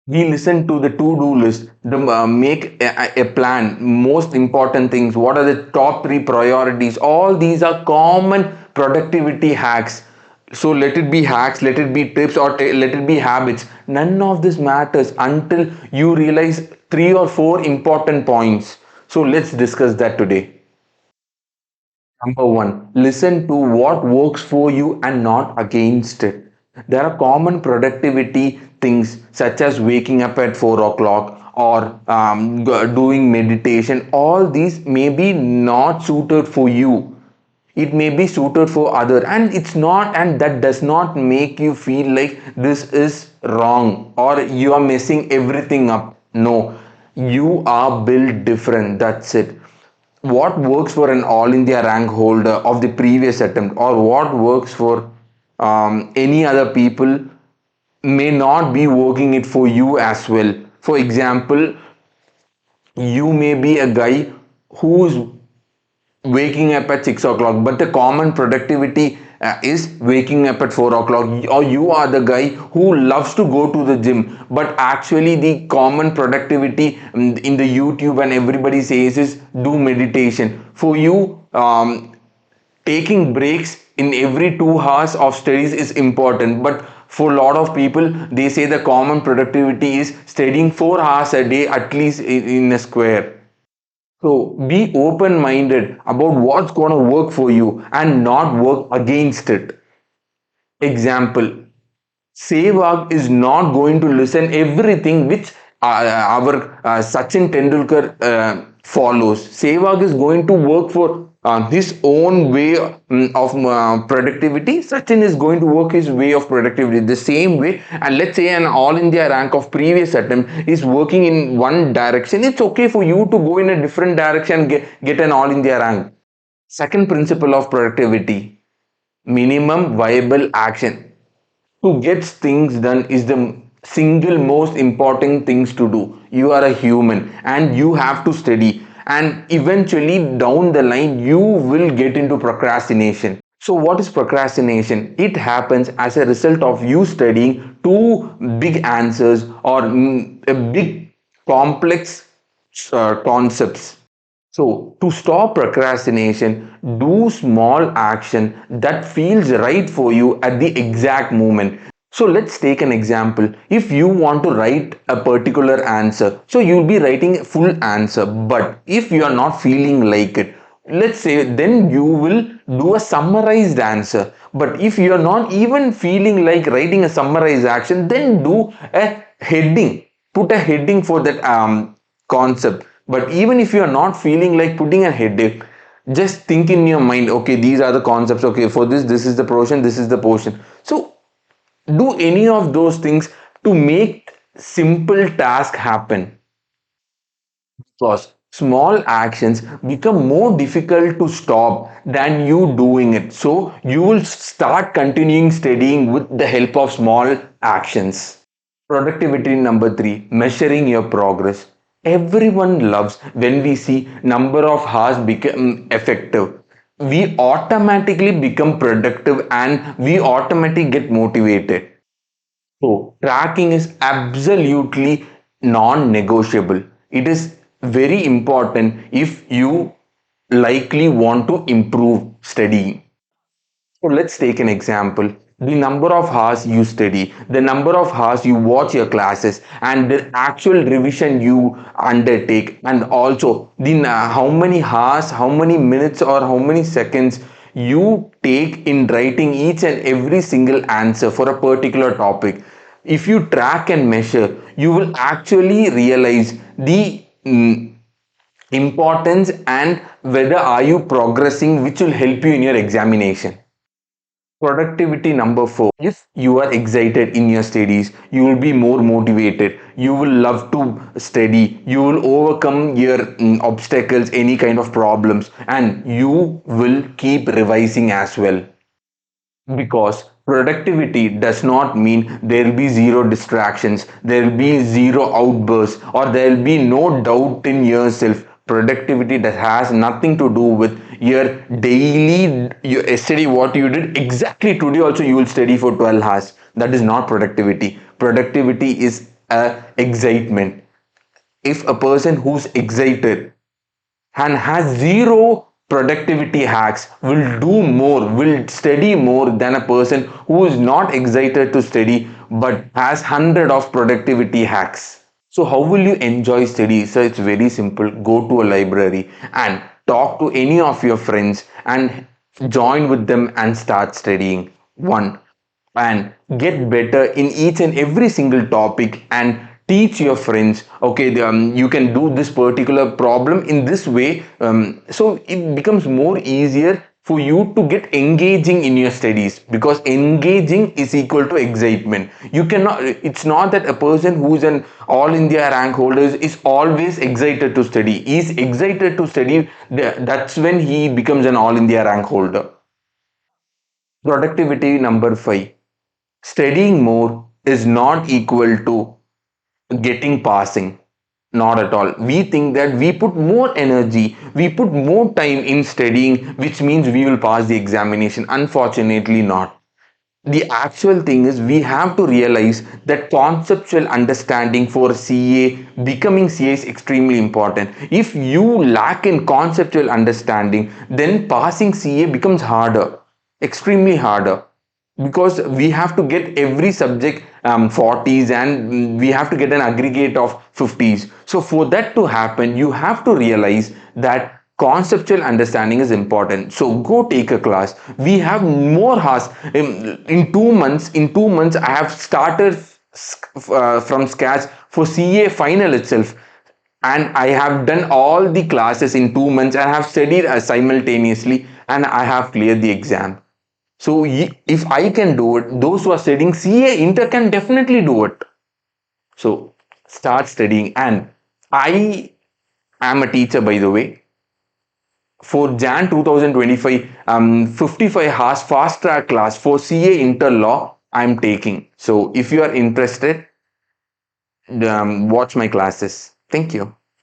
We listen to the to-do list, make a plan, most important things, what are the top three priorities. All these are common productivity hacks. So let it be hacks, let it be tips, or let it be habits, none of this matters until you realize three or four important points. So let's discuss that today. Number one, listen to what works for you and not against it. There are common productivity things such as waking up at 4 o'clock or doing meditation. All these may be not suited for you. It may be suited for other, and it's not, and that does not make you feel like this is wrong or you are messing everything up. No, you are built different. That's it. What works for an all India rank holder of the previous attempt or what works for any other people may not be working it for you as well. For example, you may be a guy who's waking up at 6 o'clock, but the common productivity is waking up at 4 o'clock. Or you are the guy who loves to go to the gym, but actually the common productivity in the YouTube and everybody says is do meditation. For you, taking breaks in every 2 hours of studies is important, but for a lot of people they say the common productivity is studying 4 hours a day at least in a square. So be open minded about what's going to work for you and not work against it. Example, Sehwag is not going to listen everything which our Sachin Tendulkar follows. Sehwag is going to work for his own way of productivity. Sachin is going to work his way of productivity the same way. And let's say an All India rank of previous attempt is working in one direction. It's okay for you to go in a different direction and get an All India rank. Second principle of productivity, minimum viable action. To get things done is the single most important things to do. You are a human and you have to study, and eventually down the line you will get into procrastination. So what is procrastination? It happens as a result of you studying two big answers or a big complex concepts. So, to stop procrastination, do small action that feels right for you at the exact moment. So, let's take an example. If you want to write a particular answer, so you'll be writing a full answer, but if you are not feeling like it, let's say then you will do a summarized answer. But if you are not even feeling like writing a summarized action, then do a heading. Put a heading for that concept. But even if you are not feeling like putting a heading, just think in your mind, okay, these are the concepts, okay, for this is the portion, this is the portion. So do any of those things to make simple task happen, because small actions become more difficult to stop than you doing it. So you will start continuing studying with the help of small actions. Productivity number three, measuring your progress. Everyone loves when we see number of hours become effective. We automatically become productive and we automatically get motivated. So tracking is absolutely non-negotiable. It is very important if you likely want to improve studying. So let's take an example. The number of hours you study, the number of hours you watch your classes, and the actual revision you undertake, and also the how many hours, how many minutes, or how many seconds you take in writing each and every single answer for a particular topic. If you track and measure, you will actually realize the importance and whether are you progressing, which will help you in your examination. Productivity number four. If you are excited in your studies, you will be more motivated. You will love to study. You will overcome your obstacles, any kind of problems, and you will keep revising as well. Because productivity does not mean there will be zero distractions, there will be zero outbursts, or there will be no doubt in yourself. Productivity that has nothing to do with your daily, your yesterday what you did exactly today also you will study for 12 hours. That is not productivity. Productivity is excitement. If a person who's excited and has zero productivity hacks will do more, will study more than a person who is not excited to study but has 100 of productivity hacks. So how will you enjoy study? So it's very simple. Go to a library and talk to any of your friends and join with them and start studying. One, and get better in each and every single topic and teach your friends. Okay, you can do this particular problem in this way. So it becomes more easier for you to get engaging in your studies, because engaging is equal to excitement. You cannot, it's not that a person who's an all India rank holder is always excited to study. He's excited to study, that's when he becomes an all India rank holder. Productivity number 5. Studying more is not equal to getting passing. Not at all. We think that we put more energy, we put more time in studying, which means we will pass the examination. Unfortunately, not. The actual thing is, we have to realize that conceptual understanding for CA, becoming CA, is extremely important. If you lack in conceptual understanding, then passing CA becomes harder, extremely harder, because we have to get every subject 40s, and we have to get an aggregate of 50s. So for that to happen, you have to realize that conceptual understanding is important. So go take a class. We have more hours in 2 months. In 2 months I have started from scratch for CA final itself, and I have done all the classes in 2 months. I have studied simultaneously, and I have cleared the exam. So if I can do it, those who are studying CA Inter can definitely do it. So start studying. And I am a teacher, by the way. For Jan 2025, 55 hours fast track class for CA Inter Law I'm taking. So if you are interested, watch my classes. Thank you.